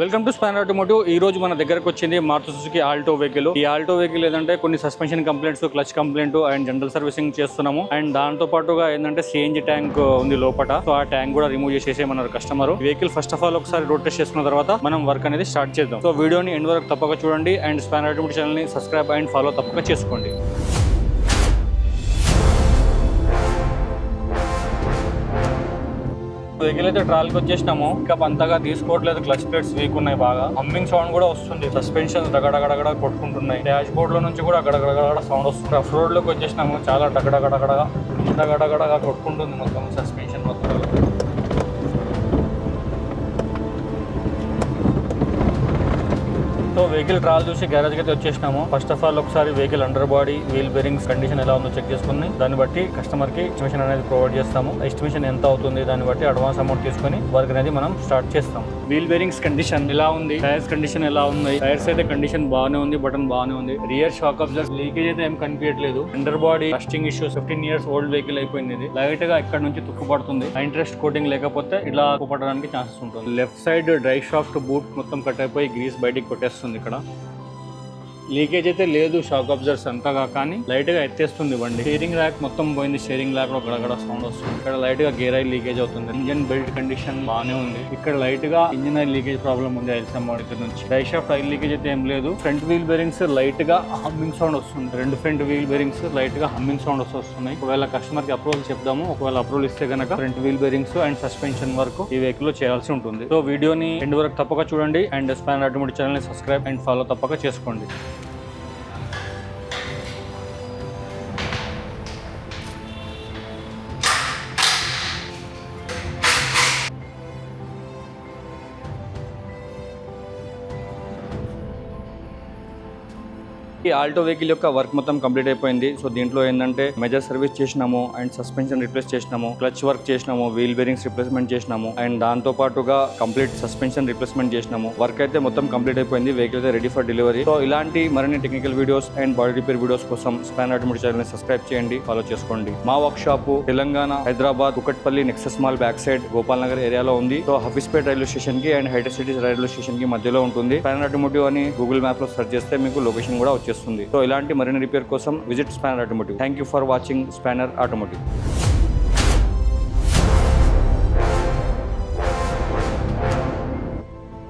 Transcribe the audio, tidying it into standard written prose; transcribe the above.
Welcome to spanner automotive. ఈ రోజు మన దగ్గరకు వచ్చింది మారుతి సుజుకి ఆల్టో వెహికల్. ఈ ఆల్టో వెహికల్ ఏంటంటే కొన్ని suspension complaints, clutch complaint and general servicing చేస్తున్నాము. అండ్ దాంతో పాటుగా ఏంటంటే సిఎన్జి ట్యాంక్ ఉంది లోపల. సో ఆ ట్యాంక్ కూడా రిమూవ్ చేసేసేమన్నారు customer. Vehicle first of all ఒకసారి రోడ్ టెస్ట్ చేసుకున్న తర్వాత మనం వర్క్ అనేది స్టార్ట్ చేద్దాం. సో వీడియోని ఎండ్ వరకు తప్పక చూడండి అండ్ స్పానర్ ఆటోమోటివ్ ఛానల్ ని సబ్స్క్రైబ్ అండ్ ఫాలో తప్పక చేసుకోండి. వెహికల్ అయితే ట్రాల్కి వచ్చేసినాము. ఇంకా అంతగా తీసుకోవట్లేదు, క్లచ్ ప్లేట్స్ వీక్ ఉన్నాయి, బాగా హమ్మింగ్ సౌండ్ కూడా వస్తుంది, సస్పెన్షన్ డగడగడగడ కొట్టుకుంటున్నాయి, డాష్ బోర్డ్ లో నుంచి కూడా అగడగడగడ సౌండ్ వస్తుంది. రఫ్ రోడ్ లోకి వచ్చేసినాము, చాలా డగడగడగడగా కొట్టుకుంటుంది మొత్తం సస్పెన్షన్ మొత్తం. సో వెహికల్ ట్రాల్ చూసి గ్యారేజ్ అయితే వచ్చేసినాము. ఫస్ట్ ఆఫ్ ఆల్ ఒకసారి vehicle under body, wheel bearings condition ఎలా ఉందో చెక్ చేసుకుని దాన్ని బట్టి కస్టమర్ కి ఎస్టిమేషన్ అనేది ప్రొవైడ్ చేస్తాము. ఎస్టిమేషన్ ఎంత అవుతుంది దాన్ని బట్టి అడ్వాన్స్ అమౌంట్ తీసుకుని వర్క్ అనేది మనం స్టార్ట్ చేస్తాం. వీల్ బేరింగ్స్ కండిషన్ ఎలా ఉంది, టైర్స్ కండిషన్ ఎలా ఉన్నాయి, టైర్స్ అయితే కండిషన్ బాగానే ఉంది, బటన్ బాగానే ఉంది. రియర్ షాక్ అబ్జర్వ్ లీకేజ్ అయితే ఏం కనిపించట్లేదు. Under body rusting issues, 15 years old vehicle అయిపోయింది. ఇది లైట్ గా ఇక్కడ నుంచి తుక్కుపడుతుంది. ఇంట్రెస్ట్ కోటింగ్ లేకపోతే ఇట్లా తుక్కుపడడానికి ఛాన్సెస్ ఉంటుంది. Left side dry shaft boot మొత్తం కట్ అయిపోయి గ్రీస్ బయటికి కొట్టేస్తుంది. ఇక్కడ లీకేజ్ అయితే లేదు, షాక్ అబ్జర్వర్స్ అంతగా, కానీ లైట్ గా ఎత్తేస్తుంది బండి. స్టీరింగ్ ర్యాక్ మొత్తం పోయింది, స్టీరింగ్ ర్యాక్ లో గడగడ సౌండ్ వస్తుంది. ఇక్కడ లైట్ గా గేర్ ఆయిల్ లీకేజ్ అవుతుంది. ఇంజన్ బెల్ట్ కండిషన్ బాగానే ఉంది. ఇక్కడ లైట్ గా ఇంజన్ ఆయిల్ లీకేజ్ ప్రాబ్లం ఉంది ఐల్సమ్ దగ్గర నుంచి. డ్రై షాఫ్ట్ ఆయిల్ లీకేజ్ అయితే ఏం లేదు. ఫ్రంట్ వీల్ బేరింగ్స్ లైట్ గా హమ్మింగ్ సౌండ్ వస్తుంది. రెండు ఫ్రంట్ వీల్ బేరింగ్స్ లైట్ గా హమ్మింగ్ సౌండ్ వస్తున్నాయి. ఒకవేళ కస్టమర్ కి అప్రూవల్ చెప్దాము. ఒకవేళ అప్రూవల్ ఇస్తే గనక front wheel bearings and suspension work ఈ వెహికల్ లో చేయాల్సి ఉంటుంది. సో వీడియోని ఎండ్ వరకు తప్పక చూడండి అండ్ స్పానర్ ఆటోమోటివ్ ఛానల్ ని సబ్స్క్రైబ్ అండ్ ఫాలో తప్పక చేసుకోండి. ఈ ఆల్టో వెహికల్ యొక్క వర్క్ మొత్తం కంప్లీట్ అయిపోయింది. సో దీంట్లో ఏంటంటే మేజర్ సర్వీస్ చేసినాము అండ్ సస్పెన్షన్ రిప్లేస్ చేసినాము, క్లచ్ వర్క్ చేసినాము, వీల్ బేరింగ్స్ రిప్లేస్మెంట్ చేసినాము అండ్ దాంతో పాటుగా కంప్లీట్ సస్పెన్షన్ రిప్లేస్మెంట్ చేసినాము. వర్క్ అయితే మొత్తం కంప్లీట్ అయిపోయింది. వెహికల్ అయితే రెడీ ఫర్ డెలివరీ. సో ఇలాంటి మరిన్ని technical videos and body repair videos కోసం స్పానర్ ఆటోమోటివ్ ఛానల్ ని సబ్స్క్రైబ్ చేయండి, ఫాలో చేసుకోండి. మా workshop Telangana, Hyderabad, Kukatpally Nexus mall back side Gopal Nagar ఏరియాలో ఉంది. సో హఫీస్పేట్ రైల్వే స్టేషన్ కి and Hitech cities railway station కి మధ్యలో ఉంటుంది. స్పానర్ ఆటోమోటివ్ అని గూగుల్ మ్యాప్ లో సెర్చ్ చేస్తే మీకు లొకేషన్ కూడా వచ్చేస్తుంది. సో ఇలాంటి మరిన్ని రిపేర్ కోసం visit spanner automotive. Thank you for watching spanner automotive.